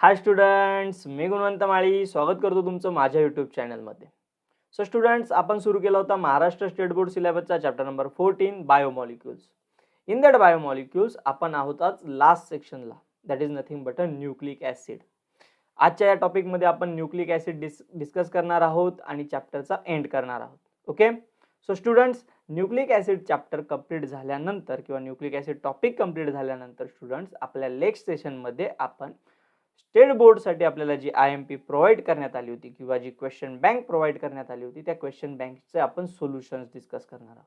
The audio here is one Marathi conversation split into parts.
हाय स्टुडंट्स, मी गुणवंत माळी स्वागत करतो तुमचं माझ्या यूट्यूब चॅनलमध्ये. सो स्टुडंट्स, आपण सुरू केला होता महाराष्ट्र स्टेट बोर्ड सिलेबसचा chapter number 14 biomolecules. In that biomolecules आपण आहोत आज लास्ट सेक्शनला, that is nothing but a nucleic acid. आजच्या या टॉपिकमध्ये आपण न्यूक्लिक ॲसिड डिस्कस करणार आहोत आणि चॅप्टरचा एंड करणार आहोत. Okay, so students, nucleic acid chapter complete झाल्यानंतर किंवा न्यूक्लिक ॲसिड टॉपिक कंप्लीट झाल्यानंतर स्टुडंट्स आपल्या नेक्स्ट सेशनमध्ये आपण स्टेट बोर्डसाठी आपल्याला जी IMP प्रोव्हाइड करण्यात आली होती किंवा जी क्वेश्चन बँक प्रोव्हाइड करण्यात आली होती त्या क्वेश्चन बँकचे आपण सोल्युशन्स डिस्कस करणार आहोत.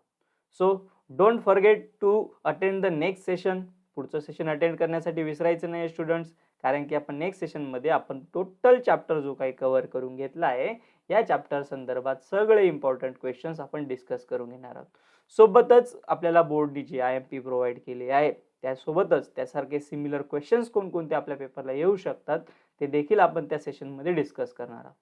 So don't forget to attend the next session. पुढचं सेशन अटेंड करण्यासाठी विसरायचं नाही स्टुडंट्स, कारण की आपण नेक्स्ट सेशनमध्ये आपण टोटल चॅप्टर जो काही कव्हर करून घेतला आहे या चॅप्टर संदर्भात सगळे इम्पॉर्टंट क्वेश्चन्स आपण डिस्कस करून घेणार आहोत. सोबतच आपल्याला बोर्डनी जी IMP प्रोव्हाइड केली आहे त्यासोबतच त्यासारखे सिमिलर क्वेश्चन्स कोणकोणते आपल्या पेपरला येऊ शकतात ते देखील आपण त्या सेशनमध्ये डिस्कस करणार आहोत.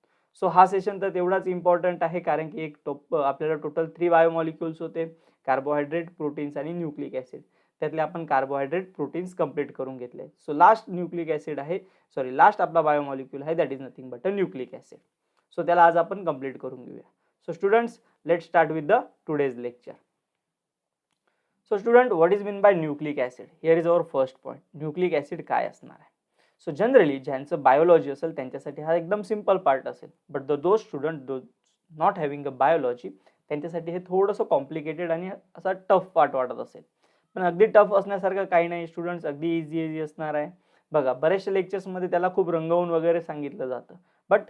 सो हा सेशन तर तेवढाच इम्पॉर्टंट आहे, कारण की आपल्याला टोटल 3 बायोमॉलिक्युल्स होते, कार्बोहायड्रेट, प्रोटीन्स आणि न्यूक्लिक ॲसिड. त्यातले आपण कार्बोहायड्रेट, प्रोटीन्स कंप्लीट करून घेतले. सो लास्ट न्यूक्लिक ॲसिड आहे, लास्ट आपला बायोमॉलिक्युल आहे, that is nothing but a nucleic acid. So त्याला आज आपण कंप्लीट करून घेऊया. So students, let's start with the today's lecture. So student, what is mean by nucleic acid? Here is our first point. Nucleic acid काय असणार आहे? सो जनरली ज्यांचं बायोलॉजी असेल त्यांच्यासाठी हा एकदम सिंपल पार्ट असेल, but those student not having a biology त्यांच्यासाठी हे थोडंसं कॉम्प्लिकेटेड आणि असा टफ पार्ट वाटत असेल. पण अगदी टफ असण्यासारखं काही नाही स्टुडंट्स, अगदी इझी असणार आहे. बघा, बऱ्याचशा लेक्चर्समध्ये त्याला खूप रंगवून वगैरे सांगितलं जातं, बट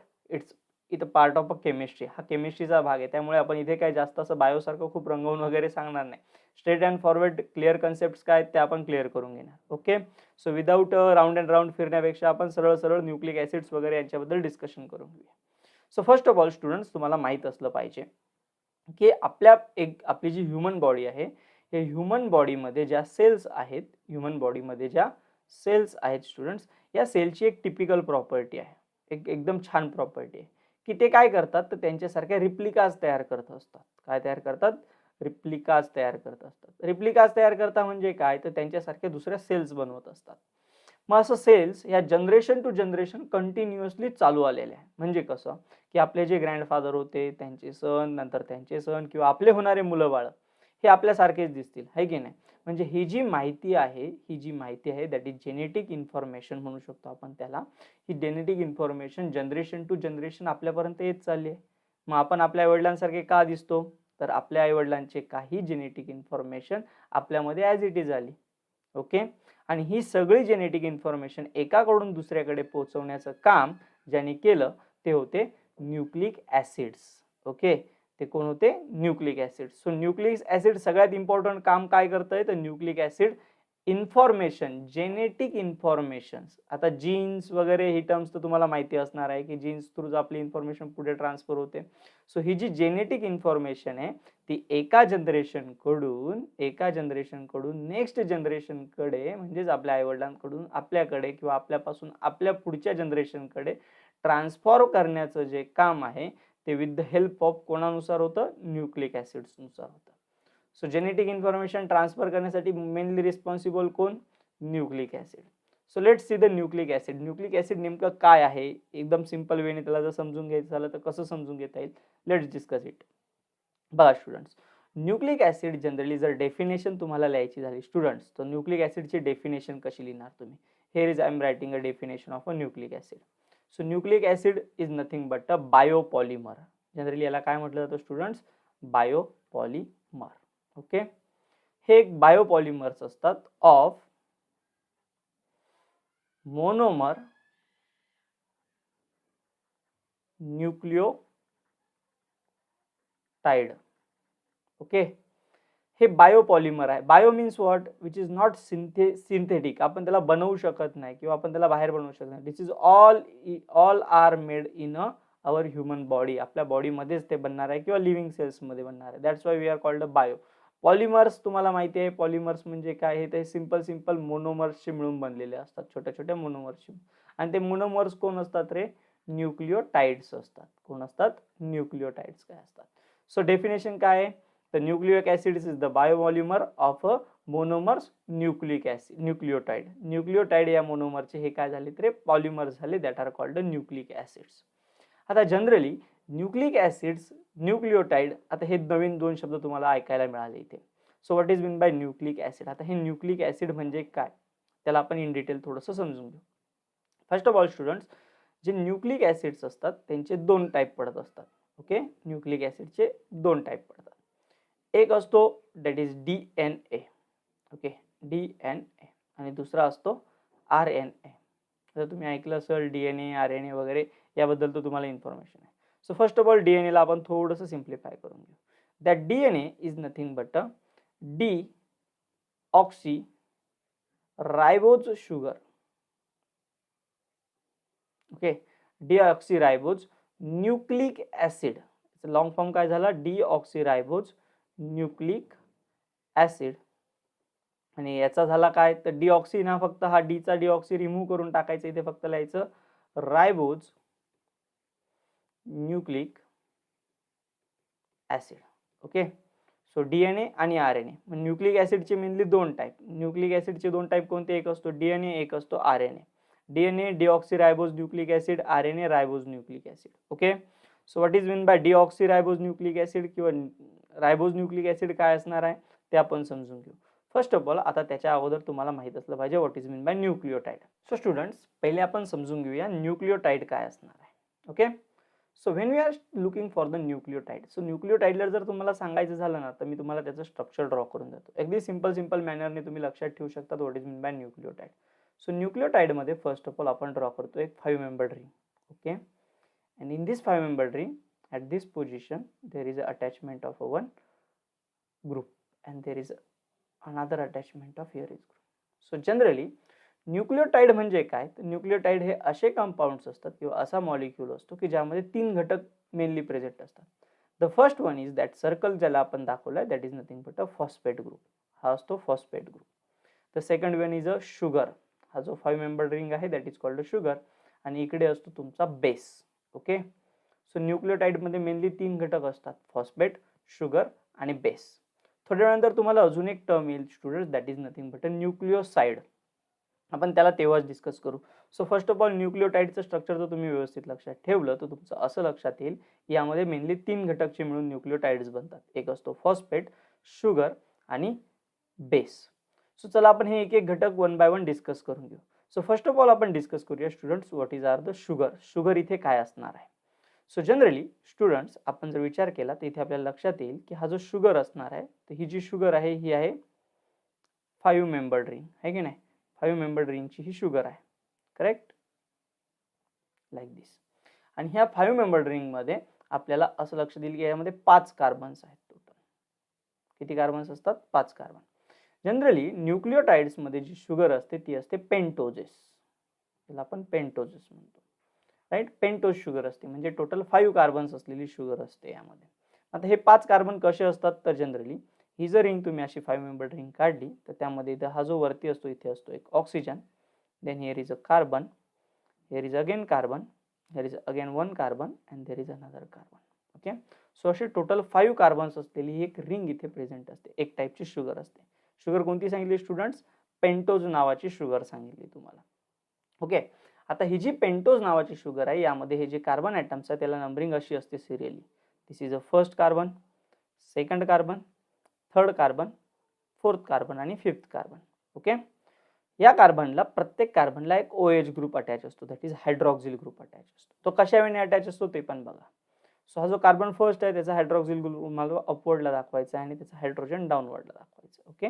इथं पार्ट ऑफ अ केमिस्ट्री, हा केमिस्ट्रीचा भाग आहे, त्यामुळे आपण इथे काय जास्त असं बायोसारखं खूप रंगवून वगैरे सांगणार नाही. Straight and forward clear concept काय ते आपण क्लिअर करून घेणार. Okay, so without round and round फिरण्यापेक्षा आपण सरळ सरळ न्यूक्लिक ॲसिड्स वगैरे यांच्याबद्दल डिस्कशन करून घेऊया. So first of all students, तुम्हाला माहीत असलं पाहिजे की आपली जी ह्युमन बॉडी आहे, हे ह्युमन बॉडीमध्ये ज्या सेल्स आहेत, स्टुडंट्स, या सेलची एक टिपिकल प्रॉपर्टी आहे, एकदम छान प्रॉपर्टी आहे की ते काय करतात तर त्यांच्यासारख्या रिप्लिकाज तयार करत असतात. काय तयार करतात? रिप्लिकाज तयार करत असतात. रिप्लिकाज तयार करता म्हणजे काय तर त्यांच्यासारख्या दुसऱ्या सेल्स बनवत असतात. मग असं सेल्स या जनरेशन टू जनरेशन कंटिन्युअसली चालू आलेले आहे. म्हणजे कसं की आपले जे ग्रँडफादर होते त्यांचे सन, नंतर त्यांचे सन किंवा आपले होणारे मुलं बाळ हे आपल्यासारखेच दिसतील, है की नाही? म्हणजे ही जी माहिती आहे दॅट इज जेनेटिक इन्फॉर्मेशन म्हणू शकतो आपण त्याला. ही genetic information generation to generation आपल्यापर्यंत येत चालली आहे. मग आपण आपल्या आईवडिलांसारखे का दिसतो? तर आपल्या आईवडिलांचे काही जेनेटिक इन्फॉर्मेशन आपल्यामध्ये ॲज इट इज आली. ओके, आणि ही सगळी जेनेटिक इन्फॉर्मेशन एकाकडून दुसऱ्याकडे पोहोचवण्याचं काम ज्यांनी केलं ते होते न्यूक्लिक ॲसिड्स. ओके, ते कोण होते? Nucleic acid. So nucleic acid सगळ्यात इम्पॉर्टंट काम काय करतंय तर nucleic acid information, genetic information. आता जीन्स वगैरे ही टर्म्स तर तुम्हाला माहिती असणार आहे की जीन्स थ्रू आपली इन्फॉर्मेशन पुढे ट्रान्सफर होते. सो ही जी जेनेटिक इन्फॉर्मेशन आहे ती एका जनरेशन कडून नेक्स्ट जनरेशनकडे, म्हणजेच आपल्या आईवडिलांकडून आपल्याकडे किंवा आपल्यापासून आपल्या पुढच्या जनरेशनकडे ट्रान्सफॉर करण्याचं जे काम आहे ते विथ द हेल्प ऑफ कोणानुसार होतं? न्यूक्लिक ॲसिड्सनुसार होतं. सो जेनेटिक इन्फॉर्मेशन ट्रान्सफर करण्यासाठी मेनली रिस्पॉन्सिबल कोण? Nucleic acid. So let's see the nucleic acid. Nucleic acid नेमकं काय आहे? एकदम सिंपल वेने त्याला जर समजून घ्यायचं झालं तर कसं समजून घेता येईल? Let's discuss it. बघा स्टुडंट्स, न्यूक्लिक ॲसिड जनरली जर डेफिनेशन तुम्हाला लिहायची झाली स्टुडंट्स, तर न्यूक्लिक ॲसिडची डेफिनेशन कशी लिहिणार तुम्ही? Here is I am writing a definition of a nucleic acid. So nucleic acid is nothing but a biopolymer. Generally याला काय म्हटलं जातं स्टुडंट्स? बायोपॉलिमर. ओके, हे एक बायोपॉलिमर्स असतात ऑफ मोनोमर न्यूक्लियोटाइड. ओके, हे बायोपॉलिमर आहे. Bio means what? Which is not synthetic. आपण त्याला बनवू शकत नाही किंवा आपण त्याला बाहेर बनवू शकत नाही. This is all are made in our human body. आपल्या बॉडीमध्येच ते बनणार आहे किंवा लिव्हिंग सेल्समध्ये बनणार आहे. That's why we are called a bio. Polymers तुम्हाला माहिती आहे, पॉलिमर्स म्हणजे काय? हे ते सिंपल मोनोमर्सचे मिळून बनलेले असतात, छोट्या छोट्या मोनोमर्सचे. आणि ते मोनोमर्स कोण असतात रे? न्यूक्लियोटाइड्स असतात. कोण असतात? न्यूक्लियोटाइड्स काय असतात? सो डेफिनेशन काय आहे? The nucleic acid is the biopolymer of a monomers nucleic acid nucleotide. Nucleotide या मोनोमरचे हे काय झाले तर पॉलिमर झाले, that are called nucleic acids. आता जनरली न्यूक्लिक ऍसिड्स, न्यूक्लियोटाइड, आता हे नवीन दोन शब्द तुम्हाला ऐकायला मिळाले इथे. So what is mean by nucleic acid. आता हे न्यूक्लिक ऍसिड म्हणजे काय त्याला आपण इन डिटेल थोडंसं समजून घेऊ. फर्स्ट ऑफ ऑल स्टुडंट्स, जे न्यूक्लिक ऍसिड्स असतात त्यांचे दोन टाईप पडत असतात. ओके, न्यूक्लिक ऍसिडचे दोन टाईप पडतात. एक असतो that is DNA. Okay, DNA, आणि दुसरा असतो RNA. आता तुम्ही ऐकलं असेल DNA, RNA वगैरे, याबद्दल तर तुम्हाला इन्फॉर्मेशन आहे. So first of all DNA ला आपण थोडंसं सिम्प्लिफाय करून घेऊ. That DNA is nothing but a deoxy ribose sugar. Okay, deoxy ribose nucleic acid. Long form काय झाला, डीऑक्सी रायबोज न्यूक्लिक ऍसिड. आणि याचा झाला काय तर डीऑक्सी ना, फक्त हा डीचा डीऑक्सी रिमूव्ह करून टाकायचं, इथे फक्त लिहायचं ribose nucleic acid. Okay, so DNA आणि RNA. न्यूक्लिक ऍसिडचे मेनली दोन टाईप. न्यूक्लिक ऍसिडचे दोन टाईप कोणते, एक असतो DNA, एक असतो RNA. DNA deoxy ribose nucleic acid, RNA ribose nucleic acid. Okay, so what is mean by deoxy ribose nucleic acid किंवा रायबोज न्यूक्लिक ऍसिड काय असणार आहे ते आपण समजून घेऊ. फर्स्ट ऑफ ऑल, आता त्याच्या अगोदर तुम्हाला माहित असलं पाहिजे what is mean by nucleotide. So students, पहिले आपण समजून घेऊया न्यूक्लियोटाइड काय असणार आहे. Okay, so when we are looking for the nucleotide, so न्यूक्लियोटाइडला जर तुम्हाला सांगायचं झालं ना तर मी तुम्हाला त्याचं स्ट्रक्चर ड्रॉ करून देतो. अगदी सिंपल मॅनरने तुम्ही लक्षात ठेवू शकता what is mean by nucleotide. So nucleotide मध्ये फर्स्ट ऑफ ऑल आपण ड्रॉ करतो एक 5 membered ring. Okay, and in this 5 membered ring, at this position there is a attachment of a one group and there is another attachment of here is group. So generally nucleotide म्हणजे काय तर न्यूक्लियोटाइड हे असे कंपाउंड्स असतात किंवा असा मॉलिक्यूल असतो की ज्यामध्ये तीन घटक मेनली प्रेझेंट असतात. The first one is that circle ज्याला आपण दाखवलाय, that is nothing but a phosphate group. हा असतो phosphate group. The second one is a sugar. हा जो 5 मेंबर्ड रिंग आहे that is called a sugar. आणि इकडे असतो तुमचा बेस. ओके, सो न्यूक्लियोटाइड मध्ये मेनली तीन घटक असतात, फॉस्फेट, शुगर आणि बेस. थोड्या वेळानंतर तुम्हाला अजून एक टर्म येईल students, that is nothing but a nucleoside. आपण त्याला तेव्हाच डिस्कस करू. सो फर्स्ट ऑफ ऑल न्यूक्लियोटाइडचं स्ट्रक्चर जर तुम्ही व्यवस्थित लक्षात ठेवलं तर तुमचं असं लक्षात येईल यामध्ये मेनली तीन घटकचे मिळून न्यूक्लियोटाइड्स बनतात. एक असतो फॉस्फेट, शुगर आणि बेस. सो चला आपण हे एक एक घटक वन बाय वन डिस्कस करून घेऊ. सो फर्स्ट ऑफ ऑल आपण डिस्कस करूया students what is are the sugar. Sugar इथे काय असणार आहे. सो जनरली स्टुडंट्स आपण जर विचार केला तर इथे आपल्याला लक्षात येईल की हा जो शुगर असणार आहे तर ही जी शुगर आहे ही आहे 5 मेंबर्ड रिंग, आहे की नाही. 5 मेंबर्ड रिंगची ही शुगर आहे, करेक्ट, लाईक दिस. आणि ह्या 5 मेंबर्ड रिंग मध्ये आपल्याला असं लक्षात येईल की यामध्ये 5 कार्बन्स आहेत टोटल. किती कार्बन्स असतात, 5 कार्बन. जनरली न्यूक्लियोटाइड्स मध्ये जी शुगर असते ती असते पेंटोजेस. त्याला आपण पेंटोजेस म्हणतो, राईट. पेंटोज शुगर असते म्हणजे टोटल 5 कार्बन्स असलेली शुगर असते यामध्ये. आता हे 5 कार्बन कसे असतात तर जनरली ही जर रिंग तुम्ही अशी 5 मेंबर्ड रिंग काढली तर त्यामध्ये इथे हा जो वरती असतो इथे असतो एक oxygen, then here is a carbon, here is again carbon, here is again one carbon and there is another carbon. Okay, so अशी टोटल 5 कार्बन्स असलेली एक रिंग इथे प्रेझेंट असते. एक टाईपची शुगर असते. शुगर कोणती सांगितली स्टुडंट्स, पेंटोज नावाची शुगर सांगितली तुम्हाला. ओके, आता ही जी पेंटोज नावाची शुगर आहे यामध्ये हे जे कार्बन ॲटम्स आहे त्याला नंबरिंग अशी असते serially. This is a first carbon, second carbon, third carbon, fourth carbon आणि फिफ्थ कार्बन. ओके, या कार्बनला प्रत्येक कार्बनला एक OH ग्रुप अटॅच असतो, that is hydroxyl group attach असतो. तो कशा वेळेने अटॅच असतो ते पण बघा. सो हा जो कार्बन फर्स्ट आहे त्याचा हायड्रॉक्सिल ग्रुप मला अपवर्डला दाखवायचा आहे आणि त्याचा हायड्रोजन डाऊनवर्डला दाखवायचा. ओके,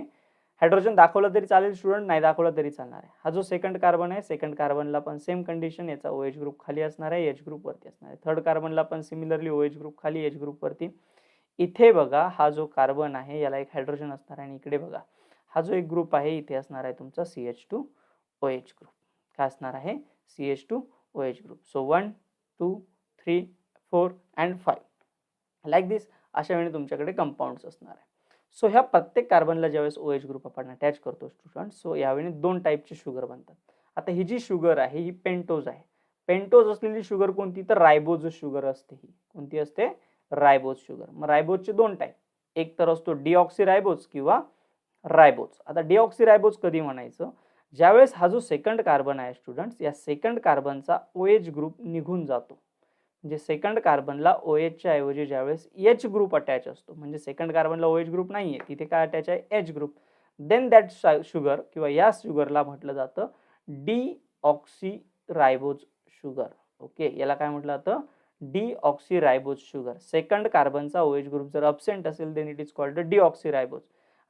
हायड्रोजन दाखवलं तरी चालेल स्टुडंट, नाही दाखवलं तरी चालणार आहे. हा जो सेकंड कार्बन आहे, सेकंड कार्बनला पण सेम कंडिशन, याचा OH ग्रुप खाली असणार आहे, H ग्रुप वरती असणार आहे. थर्ड कार्बनला पण सिमिलरली OH ग्रुप खाली, H ग्रुप वरती. इथे बघा हा जो कार्बन आहे याला एक हायड्रोजन असणार आहे आणि इकडे बघा हा जो एक ग्रुप आहे इथे असणार आहे तुमचा CH2OH ग्रुप. काय असणार आहे, CH2OH group. So 1 2 3 4 and 5 like this. अशा वेळी तुमच्याकडे कंपाऊंड्स असणार आहे. सो ह्या प्रत्येक कार्बनला ज्यावेळेस OH ग्रुप आपण अटॅच करतो स्टुडंट, सो यावेळी दोन टाईपची शुगर बनतात. आता ही जी शुगर आहे ही पेंटोज आहे. पेंटोज असलेली शुगर कोणती तर रायबोज शुगर असते. ही कोणती असते, रायबोज शुगर. मग रायबोजचे दोन टाईप, एक तर असतो डीऑक्सी रायबोज किंवा रायबोज. आता डिऑक्सिरायबोज कधी म्हणायचं, ज्यावेळेस हा जो सेकंड कार्बन आहे स्टुडंट्स, या सेकंड कार्बनचा OH ग्रुप निघून जातो. म्हणजे सेकंड कार्बनला OHच्या ऐवजी ज्यावेळेस H ग्रुप अटॅच असतो, म्हणजे सेकंड कार्बनला OH ग्रुप नाहीये, तिथे काय अटॅच आहे, H group, then that sugar किंवा या शुगरला म्हटलं जातं डिऑक्सिरायबोज शुगर. ओके, याला काय म्हटलं जातं, डिऑक्सिरायबोज शुगर. सेकंड कार्बनचा OH ग्रुप जर अब्सेंट असेल then it is called deoxyribose,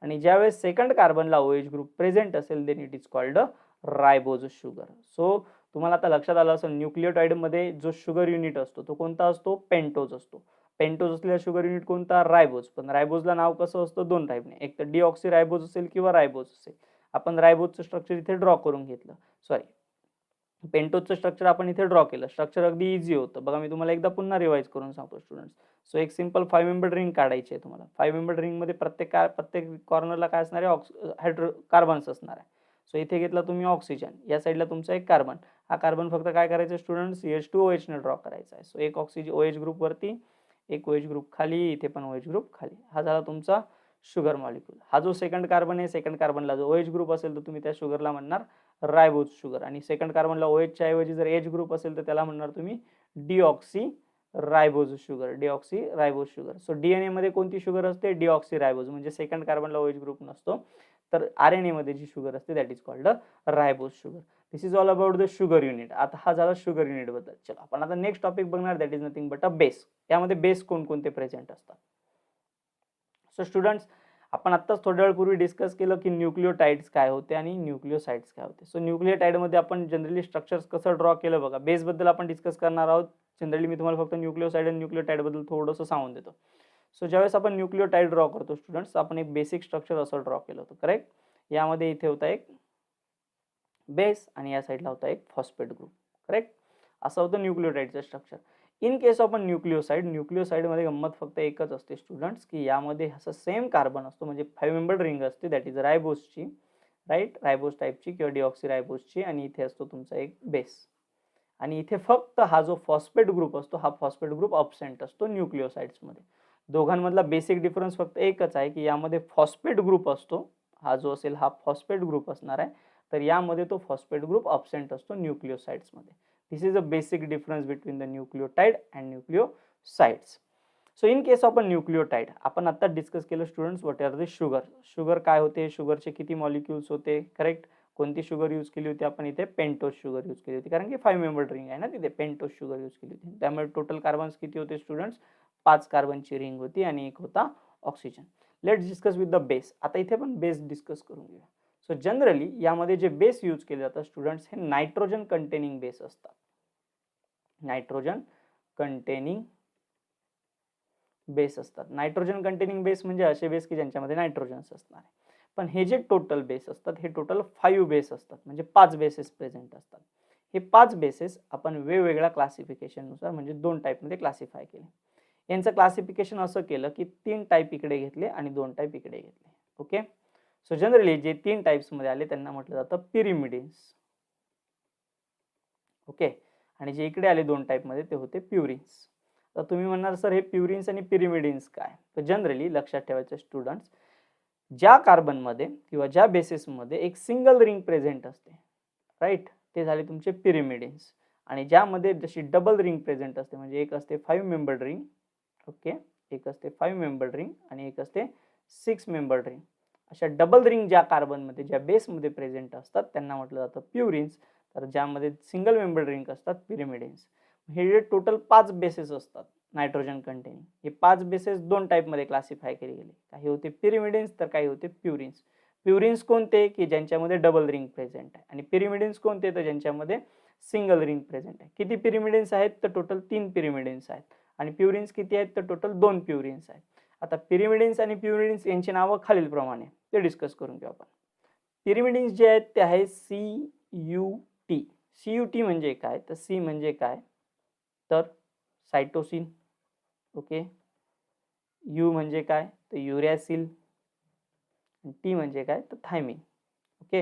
आणि ज्यावेळेस सेकंड कार्बनला OH ग्रुप प्रेझेंट असेल then it is called ribose sugar. So तुम्हाला आता लक्षात आलं असेल, न्यूक्लियोटाइड मध्ये जो शुगर युनिट असतो तो कोणता असतो, पेंटोज असतो. पेंटोज असलेला शुगर युनिट कोणता, रायबोज. पण रायबोजला नाव कसं असतं, दोन टाईपने, एक तर डिऑक्सिरायबोज असेल किंवा रायबोज असेल. आपण रायबोजचं स्ट्रक्चर इथे ड्रॉ करून घेतलं, सॉरी पेंटोजचं स्ट्रक्चर आपण इथे ड्रॉ केलं. स्ट्रक्चर अगदी इझी होतं बघा, मी तुम्हाला एकदा पुन्हा रिवाइज करून सांगतो स्टुडंट्स. सो एक सिंपल 5 मेंबर रिंग काढायची आहे तुम्हाला. 5 मेंबर रिंग मध्ये प्रत्येक कॉर्नरला काय असणार आहे, कार्बन्स असणार आहे. सो इथे घेतला तुम्ही ऑक्सिजन, या साईडला तुमचा एक कार्बन. हा कार्बन फक्त काय करायचं स्टुडंट्स, H2OH ने ड्रॉ करायचा आहे. सो एक ऑक्सिजन OH ग्रुप वरती, एक OH ग्रुप खाली, इथे पण OH ग्रुप खाली. हा झाला तुमचा शुगर मॉलिक्यूल. हा जो सेकंड कार्बन आहे, सेकंड कार्बनला जो OH ग्रुप असेल तर तुम्ही त्या शुगरला म्हणणार रायबोज शुगर, आणि सेकंड कार्बनला OH च्या ऐवजी जर H ग्रुप असेल तर त्याला म्हणणार तुम्ही डिऑक्सिरायबोज शुगर, डिऑक्सिरायबोज शुगर. सो DNA मध्ये कोणती शुगर असते, डिऑक्सिरायबोज, म्हणजे सेकंड कार्बनला OH ग्रुप नसतो. तर RNA मध्ये जी शुगर असते that is called ribose sugar. This is all about the sugar unit. आता हा झाला शुगर युनिट बद्दल. चला आपण आता नेक्स्ट टॉपिक बघणार, that is nothing but a base. यामध्ये बेस कोणकोणते प्रेझेंट असतात. सो स्टुडंट्स, आपण आत्ताच थोड्या वेळपूर्वी डिस्कस केलं की न्यूक्लियोटाइड्स काय होते आणि न्यूक्लियोसाइड्स काय होते. सो न्यूक्लियोटाइड मध्ये आपण जनरली स्ट्रक्चर्स कसं ड्रॉ केलं बघा. बेस बद्दल आपण डिस्कस करणार आहोत. जनरली मी तुम्हाला फक्त न्यूक्लियोसाइड आणि न्यूक्लियोटाइड बद्दल थोडंसं सांगून देतो. सो ज्यावेळेस आपण न्यूक्लियोटाइड ड्रॉ करतो स्टुडंट्स, आपण एक बेसिक स्ट्रक्चर असं ड्रॉ केलं होतं, करेक्ट. यामध्ये इथे होता एक बेस आणि या साईडला होता एक फॉस्फेट ग्रुप, करेक्ट. असं होतं न्यूक्लियोटाइडचं structure. In case of nucleoside, nucleoside मध्ये गंमत फक्त एकच असते स्टुडंट्स, की यामध्ये असं सेम कार्बन असतो, म्हणजे 5 मेंबर रिंग असते, दॅट इज रायबोजची, राईट, रायबोज टाईपची किंवा डिऑक्सिरायबोजची, आणि इथे असतो तुमचा एक बेस. आणि इथे फक्त हा जो फॉस्फेट ग्रुप असतो, हा फॉस्फेट ग्रुप अब्सेंट असतो न्यूक्लियोसाइड्स मध्ये. दोघांमधला बेसिक डिफरन्स फक्त एकच आहे की यामध्ये फॉस्फेट ग्रुप असतो, हा जो असेल हा फॉस्फेट ग्रुप असणार आहे, तर यामध्ये तो फॉस्फेट ग्रुप अब्सेंट असतो न्यूक्लियोसाइड्स मध्ये. This is a basic difference between the nucleotide and nucleosides. So in case of a nucleotide, आपण आता डिस्कस केलं students what are the sugar. Sugar काय होते, शुगरचे किती मॉलिक्युल्स होते, करेक्ट. कोणती शुगर यूज केली होती आपण इथे, पेंटोज शुगर यूज केली होती, कारण की 5 मेंबर रिंग आहे ना तिथे, पेंटोज शुगर यूज केली होती. त्यामुळे टोटल कार्बन्स किती होते स्टुडंट्स, 5 कार्बनची रिंग होती आणि एक होता oxygen. Let's discuss with the base. आता इथे पण बेस डिस्कस करून घेऊया. सो जनरली यामध्ये जे बेस यूज केले जातात स्टुडंट्स, हे नायट्रोजन कंटेनिंग बेस असतात. नायट्रोजन कंटेनिंग बेस असतात. नायट्रोजन कंटेनिंग बेस म्हणजे असे बेस की ज्यांच्यामध्ये नायट्रोजन्स असणार आहे. पण हे जे टोटल बेस असतात हे टोटल 5 बेस असतात, म्हणजे 5 बेसेस प्रेझेंट असतात. हे 5 बेसेस आपण वेगवेगळ्या क्लासिफिकेशन नुसार म्हणजे 2 टाइप मध्ये क्लासिफाय केले. यांचं क्लासिफिकेशन असं केलं की 3 टाइप इकडे घेतले आणि 2 टाइप इकडे घेतले. ओके. सो जनरली जे 3 टाइप्स मध्ये आले त्यांना म्हटलं जातं पिरिमिडिन्स. ओके. आणि जे इकडे आले 2 टाइप मध्ये ते होते प्युरिन्स. तर तुम्ही म्हणणार सर हे प्युरिन्स आणि पिरिमिडिन्स काय. तर जनरली लक्षात ठेवायचं स्टुडंट्स, ज्या कार्बन मध्ये किंवा ज्या बेसिस मध्ये एक सिंगल रिंग प्रेझेंट असते, राईट, ते झाले तुमचे पिरिमिडिन्स. आणि ज्यामध्ये जशी डबल रिंग प्रेझेंट असते, म्हणजे एक असते 5 मेंबर रिंग, ओके, एक असते 5 मेंबर रिंग आणि एक असते 6 मेंबर रिंग. अशा डबल रिंग ज्या कार्बन मध्ये ज्या बेस मध्ये प्रेझेंट असतात त्यांना म्हटलं जातं प्युरिन्स. तर ज्यामध्ये सिंगल मेंबर रिंग असतात पिरिमिडिन्स. हे जे टोटल 5 बेसेस असतात नायट्रोजन कंटेनिंग, हे 5 बेसेस 2 टाइप मध्ये क्लासिफाय केले गेले. काही होते पिरिमिडिन्स तर काही होते प्युरिन्स. प्युरिन्स कोणते की ज्यांच्यामध्ये डबल रिंग प्रेझेंट आहे, आणि पिरिमिडिन्स कोणते तर ज्यांच्यामध्ये सिंगल रिंग प्रेझेंट आहे. किती पिरिमिडिन्स आहेत तर टोटल 3 पिरिमिडिन्स आहेत. आणि प्युरिन्स किती आहेत तर टोटल 2 प्युरिन्स आहेत. आता पिरिमिडिन्स आणि प्युरिन्स यांची नावं खालीलप्रमाणे, ते डिस्कस करून घेऊ आपण. पिरिमिडिन्स जे आहेत ते आहे CUT. CUT म्हणजे काय तर C म्हणजे काय तर सायटोसिन, ओके. U म्हणजे काय तर युरॅसिल, T म्हणजे काय तर थायमिन, ओके.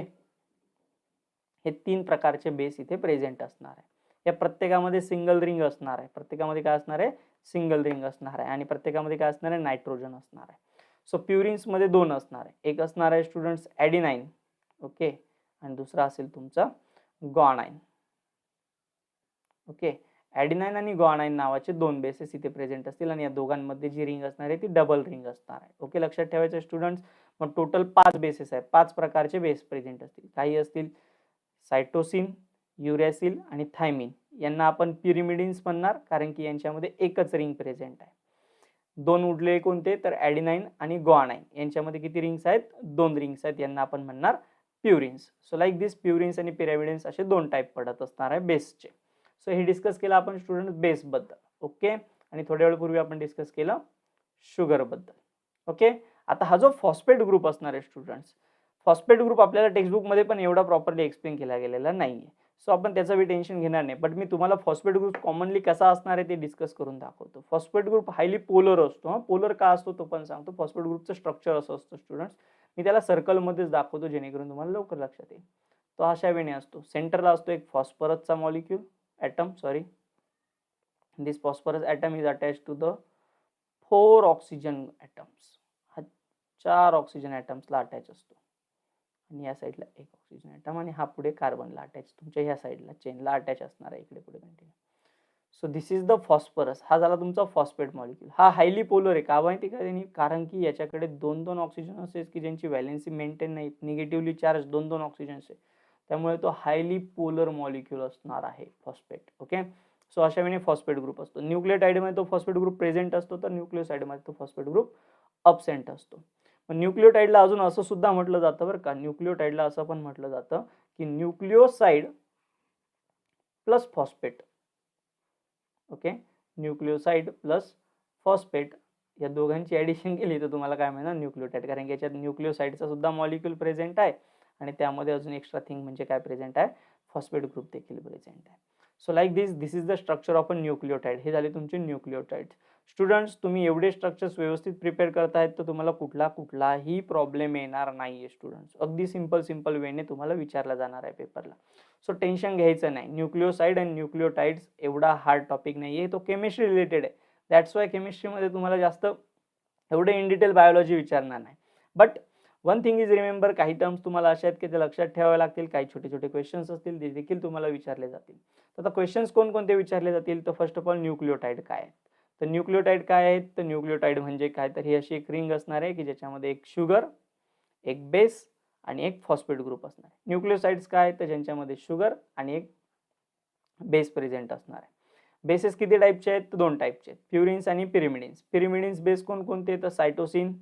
हे 3 प्रकारचे बेस इथे प्रेझेंट असणार आहे. या प्रत्येकामध्ये सिंगल रिंग असणार आहे, प्रत्येकामध्ये काय असणार आहे सिंगल रिंग असणार आहे, आणि प्रत्येकामध्ये काय असणार आहे नायट्रोजन असणार आहे. सो प्युरिन्स मध्ये दोन असणार आहे, एक असणार आहे स्टुडंट्स ॲडिनाइन, ओके, आणि दुसरा असेल तुमचा ग्वानाइन. ओके, ॲडिनाइन आणि ग्वानाइन नावाचे दोन बेसेस इथे प्रेझेंट असतील आणि या दोघांमध्ये जी रिंग असणार आहे ती डबल रिंग असणार आहे. ओके, लक्षात ठेवायचं स्टुडंट्स. मग टोटल 5 बेसेस आहेत, 5 प्रकारचे बेस प्रेझेंट असतील. काही असतील सायटोसिन, युरॅसिल आणि थायमिन. यांना आपण पिरिमिडिन्स म्हणणार कारण की यांच्यामध्ये एकच रिंग प्रेझेंट आहे. दोन उरले कोणते तर ॲडिनाइन आणि ग्वानाइन. यांच्यामध्ये किती रिंग्स आहेत? 2 रिंग्स आहेत. यांना आपण म्हणणार प्युरिन्स. सो लाईक दिस प्युरिन्स आणि पिरिमिडिन्स असे 2 टाईप पडत असणार आहे बेसचे. सो हे डिस्कस केलं आपण स्टुडंट बेस बद्दल. ओके, आणि थोड्या वेळपूर्वी आपण डिस्कस केलं शुगर बद्दल. ओके, आता हा जो फॉस्फेट ग्रुप असणार आहे स्टुडंट्स, फॉस्फेट ग्रुप आपल्याला टेक्स्टबुक मध्ये पण एवढा प्रॉपरली एक्सप्लेन केला गेलेला नाहीये. सो आपण त्याचं बी टेन्शन घेणार नाही, बट मी तुम्हाला फॉस्फेट ग्रुप कॉमनली कसा असणार आहे ते डिस्कस करून दाखवतो. फॉस्फेट ग्रुप हायली पोलर असतो. पोलर का असतो तो पण सांगतो. फॉस्फेट ग्रुपचं स्ट्रक्चर असं असतं स्टुडंट्स, मी त्याला सर्कलमध्येच दाखवतो जेणेकरून तुम्हाला लवकर लक्षात येईल. तो अशा वेळी असतो, सेंटरला असतो एक फॉस्फरसचा molecule atom, sorry, this phosphorus atom is attached to the 4 oxygen atoms. हा 4 ऑक्सिजन ॲटम्सला अटॅच असतो आणि या साईडला एक ऑक्सिजन ॲटम आणि हा पुढे कार्बनला अटॅच, तुमच्या ह्या साईडला चेनला अटॅच असणार आहे इकडे पुढे continue. So this is the phosphorus. हा झाला तुमचा फॉस्फेट मॉलिक्यूल. हा हायली पोलर आहे. का माहिती का त्यांनी? कारण की याच्याकडे 2-2 ऑक्सिजन असेल की ज्यांची व्हॅलेन्सी मेंटेन नाही, निगेटिव्हली चार्ज 2-2 ऑक्सिजन्स आहे, त्यामुळे तो हायली पोलर मॉलिक्यूल असणार आहे फॉस्फेट. ओके, सो अशा वेळी फॉस्फेट ग्रुप असतो. न्यूक्लियोटाइडमध्ये तो फॉस्फेट ग्रुप प्रेझेंट असतो, तर न्यूक्लियोसाइडमध्ये तो फॉस्फेट ग्रुप अब्सेंट असतो. पण न्यूक्लियोटाइडला अजून असं सुद्धा म्हटलं जातं बरं का, न्यूक्लियोटाइडला असं पण म्हटलं जातं की nucleoside plus phosphate. Okay, nucleoside plus phosphate या दोघांची ॲडिशन केली तर तुम्हाला काय मिळणार? न्यूक्लियोटाइड. कारण की याच्यात न्यूक्लियोसाइडचा सुद्धा मॉलिक्यूल प्रेझेंट आहे आणि त्यामध्ये अजून एक्स्ट्रा थिंग म्हणजे काय प्रेझेंट आहे? फॉस्फेट ग्रुप देखील प्रेझेंट आहे. So like this is the structure of a nucleotide. हे झाले तुमचे न्यूक्लियोटाइड. स्टुडंट्स, तुम्ही एवढे स्ट्रक्चर्स व्यवस्थित प्रिपेअर करतायत तर तुम्हाला कुठलाही प्रॉब्लेम येणार नाहीये स्टुडंट्स. अगदी सिंपल वेने तुम्हाला विचारला जाणार आहे पेपरला. सो टेन्शन घ्यायचं नाही. न्यूक्लियोसाइड आणि न्यूक्लियोटाइड्स एवढा हार्ड टॉपिक नाहीये, तो केमिस्ट्री रिलेटेड आहे. दॅट्स वाय केमिस्ट्रीमध्ये तुम्हाला जास्त एवढे इन डिटेल बायोलॉजी विचारणार नाही. But one thing is remember, काही टर्म्स तुम्हाला अशा आहेत की ते लक्षात ठेवावे लागतील. काही छोटे छोटे क्वेश्चन्स असतील ते देखील तुम्हाला विचारले जातील. तर आता क्वेश्चन्स कोणकोणते विचारले जातील? तर फर्स्ट ऑफ ऑल न्यूक्लियोटाइड काय आहेत? तर न्यूक्लियोटाइड काय आहेत? तर न्यूक्लियोटाइड म्हणजे काय? तर ही अशी एक रिंग असणार आहे की ज्याच्यामध्ये एक शुगर, एक बेस आणि एक फॉस्फेट ग्रुप असणार आहे. न्यूक्लियोसाइड्स काय? तर ज्यांच्यामध्ये शुगर आणि एक बेस प्रेझेंट असणार आहे. बेसेस किती टाईपचे आहेत? तर 2 टाईपचे आहेत, प्युरिन्स आणि पिरिमिडिन्स. पिरिमिडिन्स बेस कोणकोणते? तर सायटोसिन,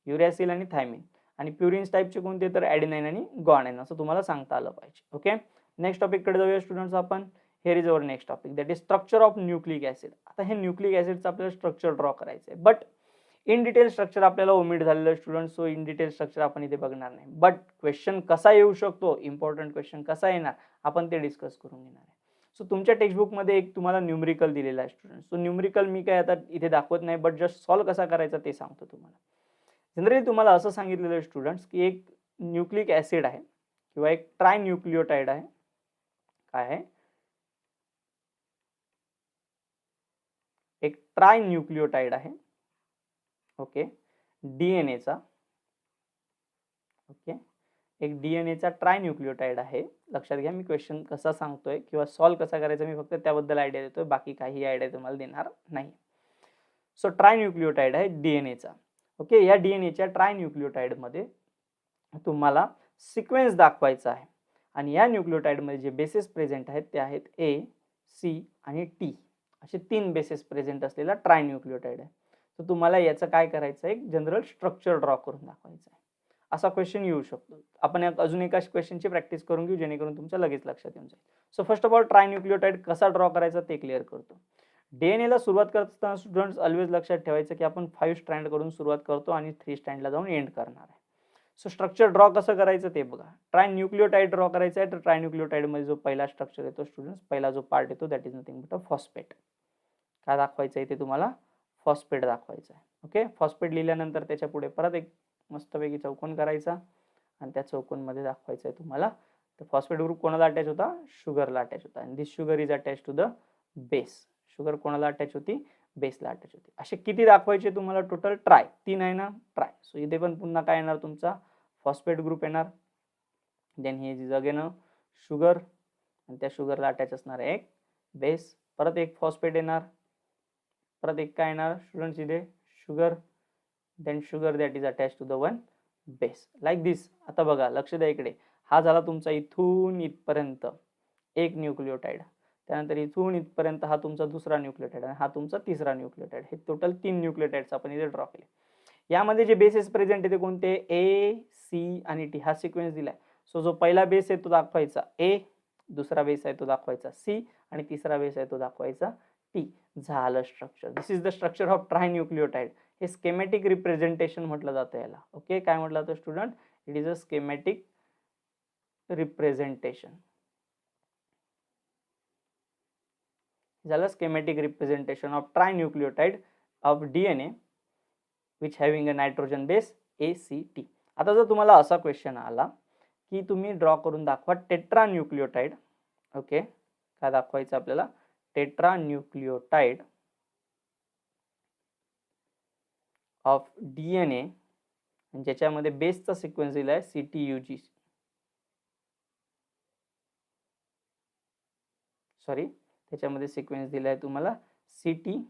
युरॅसिल आणि थायमिन. आणि प्युरिन्स टाईपचे कोणते? तर ॲडिनाइन आणि ग्वानाइन. असं तुम्हाला सांगता आलं पाहिजे. ओके, नेक्स्ट टॉपिक कडे जाऊया स्टुडंट्स आपण. Here is our next topic, that is structure of nucleic acid. आता हे न्यूक्लिक ऍसिडचं आपल्याला स्ट्रक्चर ड्रॉ करायचं आहे, बट इन डिटेल स्ट्रक्चर आपल्याला ओमिट झालेलं आहे students. So in detail structure आपण इथे बघणार नाही, बट क्वेश्चन कसा येऊ शकतो, इम्पॉर्टंट क्वेश्चन कसा येणार आपण ते डिस्कस करून घेणार आहे. सो तुमच्या टेक्स्टबुक मध्ये एक तुम्हाला न्यूमरिकल दिलेला आहे स्टुडंट्स. सो न्यूमरिकल मी काय आता इथे दाखवत नाही, बट जस्ट सॉल्व्ह कसा करायचा ते सांगतो तुम्हाला. जनरली तुम्हाला असं सांगितलेलं आहे स्टुडंट्स की एक न्यूक्लिक ऍसिड आहे किंवा एक ट्रायन्यूक्लियोटाइड आहे. काय आहे? एक ट्रायन्यूक्लियोटाइड आहे. ओके, डीएनएचा. ओके, एक डीएनएचा ट्रायन्यूक्लियोटाइड आहे. लक्षात घ्या, मी क्वेश्चन कसा सांगतोय किंवा सॉल्व्ह कसा करायचा मी फक्त त्याबद्दल आयडिया देतोय, बाकी काही आयडिया तुम्हाला देणार नाही. सो ट्रायन्यूक्लियोटाइड आहे डीएनएचा. ओके, या डीएनएच्या ट्रायन्यूक्लियोटाइड मध्ये तुम्हाला सिक्वेन्स दाखवायचा आहे आणि या न्यूक्लियोटाइड मध्ये जे बेसेस प्रेझेंट आहेत ते आहेत ए, सी आणि टी. असे 3 बेसेस प्रेझेंट असलेला ट्रायन्यूक्लियोटाइड आहे. तर तुम्हाला याचं काय करायचं आहे? एक जनरल स्ट्रक्चर ड्रॉ करून दाखवायचं आहे. असा क्वेश्चन येऊ शकतो. आपण अजून एका क्वेश्चनची प्रॅक्टिस करून घेऊ जेणेकरून तुमच्या लगेच लक्षात येऊन जाईल. सो फर्स्ट ऑफ ऑल ट्रायन्यूक्लियोटाइड कसा ड्रॉ करायचा ते क्लिअर करतो. डीएनए ला सुरुवात करत असताना स्टुडंट्स ऑलवेज लक्षात ठेवायचं की आपण 5 स्ट्रँड करून सुरुवात करतो आणि 3 स्ट्रँडला जाऊन एंड करणार आहे. सो स्ट्रक्चर ड्रॉ कसं करायचं ते बघा. ट्रायन्यूक्लियोटाइड ड्रॉ करायचं आहे तर ट्रायन्यूक्लियोटाइड मध्ये जो पहिला स्ट्रक्चर येतो स्टुडंट्स, पहिला जो पार्ट येतो that is nothing but a phosphate. काय दाखवायचं आहे ते तुम्हाला? फॉस्फेट दाखवायचं आहे. ओके, फॉस्फेट लिहिल्यानंतर त्याच्या पुढे परत एक मस्तपैकी चौकोन करायचा आणि त्या चौकोनमध्ये दाखवायचं आहे तुम्हाला. तर फॉस्फेट ग्रुप कोणाला अटॅच होता? शुगरला अटॅच होता. आणि this sugar is attach to the base. Sugar कोणाला अटॅच होती, बेसला अटॅच होती. असे किती दाखवायचे तुम्हाला टोटल, ट्राय, 3 आहे ना, ट्राय. सो इथे पण पुन्हा काय येणार तुमचा फॉस्फेट ग्रुप येणार, then he is again sugar आणि त्या शुगरला अटॅच असणार एक बेस, परत एक फॉस्फेट येणार, परत एक काय येणार स्टुडंट्स इथे sugar, then sugar that is attach to the one base, like this. आता बघा लक्ष द्या इकडे, हा झाला तुमचा इथून इथपर्यंत एक न्यूक्लियोटाइड, त्यानंतर इथून इथपर्यंत हा तुमचा दुसरा न्यूक्लियोटाइड आणि हा तुमचा तिसरा न्यूक्लियोटाइड. हे टोटल 3 न्यूक्लियोटाइड्स आपण इथे ड्रॉ केले. यामध्ये जे बेसेस प्रेझेंट आहे ते कोणते, ए, सी आणि टी हा सिक्वेन्स दिलाय. सो जो पहिला बेस आहे तो दाखवायचा ए, दुसरा बेस आहे तो दाखवायचा सी आणि तिसरा बेस आहे तो दाखवायचा टी. झालं structure. This is the structure of trinucleotide. हे स्केमॅटिक रिप्रेझेंटेशन म्हटलं जातं याला. ओके, काय म्हटलं जातं student, it is a schematic representation. झालं schematic representation of trinucleotide of DNA which having a nitrogen base ACT. आता जर तुम्हाला असा क्वेश्चन आला की तुम्ही ड्रॉ करून दाखवा टेट्रा न्यूक्लियोटाइड. ओके, काय दाखवायचं आपल्याला, टेट्रा न्यूक्लियोटाइड ऑफ डीएनए ज्याच्यामध्ये बेसचा सिक्वेन्स दिलाय CTUG, सॉरी त्याच्यामध्ये सिक्वेन्स दिलाय तुम्हाला CTAG.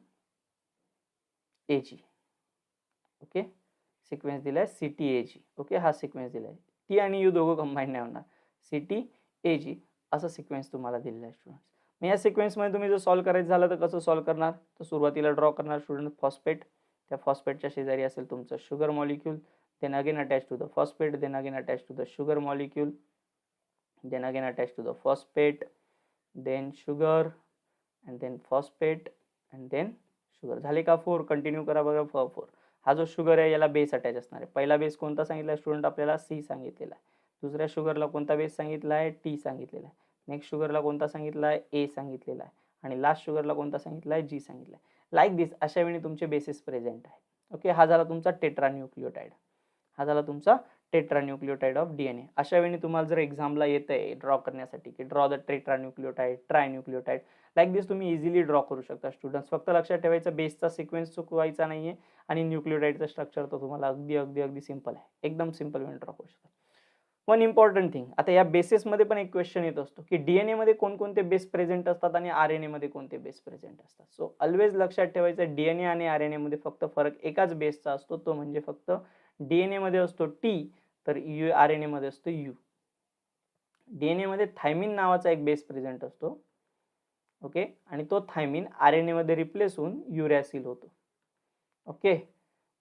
ओके, सिक्वेन्स दिलाय CTAG. ओके, हा सिक्वेन्स दिलाय, टी आणि यू दोघं कंबाईन नाही होणार, CTAG असा सिक्वेन्स तुम्हाला दिलेला आहे स्टुडंट्स. मग या सिक्वेन्समध्ये तुम्ही जर सॉल्व्ह करायचं झालं तर कसं सॉल्व्ह करणार, तर सुरुवातीला ड्रॉ करणार स्टुडंट फॉस्फेट, त्या फॉस्फेटच्या शेजारी असेल तुमचं sugar molecule, then again attach to the phosphate, then again attach to the sugar molecule, then again attach to the phosphate, then sugar and then phosphate and then sugar. झाले का 4? कंटिन्यू करा बघा. 4. हा जो शुगर आहे याला बेस अटॅच असणार आहे. पहिला बेस कोणता सांगितला स्टुडंट आपल्याला, सी सांगितलेला आहे. दुसऱ्या शुगरला कोणता बेस सांगितला आहे, टी सांगितलेला आहे. नेक्स्ट शुगरला कोणता सांगितला आहे, ए सांगितलेला आहे. आणि लास्ट शुगरला कोणता सांगितला आहे, जी सांगितला आहे. लाईक दिस अशा वेळी तुमचे बेसिस प्रेझेंट आहे. ओके, हा झाला तुमचा टेट्रा न्यूक्लियोटाइड, हा झाला तुमचा टेट्रा न्यूक्लियोटाइड ऑफ डीएनए. अशा वेळी तुम्हाला जर एक्झामला येतंय ड्रॉ करण्यासाठी की draw the tetranucleotide, trinucleotide, like this तुम्ही इझिली ड्रॉ करू शकता स्टुडंट्स. फक्त लक्षात ठेवायचं बेसचा सिक्वेन्स चुकवायचा नाहीये आणि न्यूक्लियोटाइडचं स्ट्रक्चर तर तुम्हाला अगदी अगदी अगदी सिंपल आहे, एकदम सिंपल वे ड्रॉ करू शकता. वन इम्पॉर्टंट थिंग, आता या बेसिसमध्ये पण एक क्वेश्चन येत असतो की डीएनए मध्ये कोणकोणते बेस प्रेझेंट असतात आणि आरएनए मध्ये कोणते बेस प्रेझेंट असतात. सो ऑलवेज लक्षात ठेवायचं डीएनए आणि आरएनए मध्ये फक्त फरक एकाच बेसचा असतो, तो म्हणजे फक्त डीएनए मध्ये असतो टी तर आरएनए मध्ये असतो यू. डीएनए मध्ये थायमिन नावाचा एक बेस प्रेझेंट असतो. ओके, आणि तो थायमिन आरएनए मध्ये रिप्लेस होऊन युरॅसिल होतो. ओके,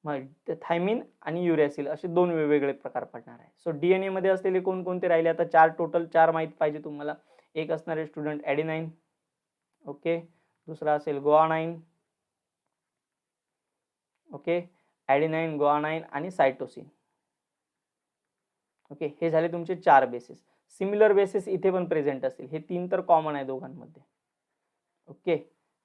मग थायमिन आणि युरॅसिल असे दोन वेगवेगळे प्रकार पडणार आहे. सो डीएनए मध्ये असलेले कोणकोणते राहिले, आता टोटल चार माहित पाहिजे तुम्हाला. एक असणार आहे स्टुडंट ॲडेनाइन, ओके, दुसरा असेल गुआनाइन, ओके, ॲडेनाइन, गुआनाइन आणि सायटोसिन. ओके, हे झाले तुमचे चार बेसिस. सिमिलर बेसिस इथे पण प्रेझेंट असतील, हे तीन तर कॉमन आहे दोघांमध्ये. ओके,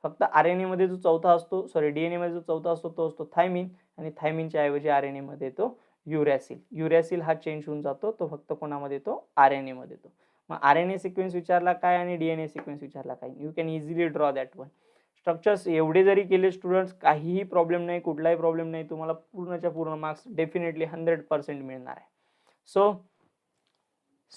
फक्त आरएनए मध्ये जो चौथा असतो, सॉरी डीएनए मध्ये जो चौथा असतो तो असतो थायमिन आणि थायमिनच्या ऐवजी आरएनए मध्ये तो युरॅसिल. युरॅसिल हा चेंज होऊन जातो, तो फक्त कोणामध्ये तो आरएनए मध्ये तो. मग आरएनए सिक्वेन्स विचारला काय आणि डीएनए सिक्वेन्स विचारला काय, you can easily draw that one. Structures एवढे जरी केले स्टुडंट्स काहीही प्रॉब्लेम नाही, कुठलाही प्रॉब्लेम नाही, तुम्हाला पूर्णच्या पूर्ण मार्क्स डेफिनेटली 100% मिळणार आहे. So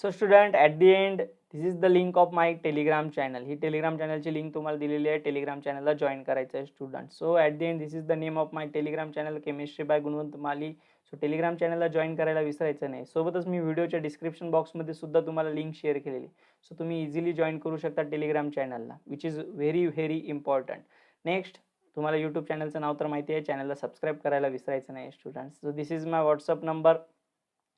student at the end this is the link of my Telegram channel. ही टेलिग्राम चॅनलची लिंक तुम्हाला दिलेली आहे, टेलिग्राम चॅनलला जॉईन करायचं आहे student. So at the end this is the name of my Telegram channel, chemistry by Gunwant Mali. So Telegram चॅनलला जॉईन करायला विसरायचं नाही. सोबतच मी व्हिडिओच्या डिस्क्रिप्शन बॉक्समध्ये सुद्धा तुम्हाला लिंक शेअर केलेली, सो तुम्ही इझिली जॉईन करू शकता टेलिग्राम चॅनलला, which is very very important. Next, तुम्हाला यूट्यूब चॅनलचं नाव तर माहिती आहे, चॅनलला सबस्क्राईब करायला विसरायचं नाही students. So this is my WhatsApp number.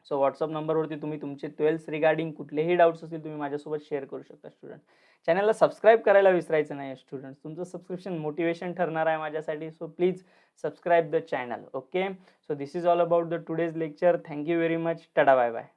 So WhatsApp नंबरवरती तुम्ही तुमचे 12th रिगार्डिंग कुठलेही डाऊट्स असतील तुम्ही माझ्यासोबत शेअर करू शकता स्टुडंट. चॅनलला सबस्क्राईब करायला विसरायचं नाही स्टुडंट्स, तुमचं सबस्क्रिप्शन मोटिवेशन ठरणार आहे माझ्यासाठी. So please subscribe the channel. Okay, so this is all about the today's lecture. Thank you very much. Tata, bye bye.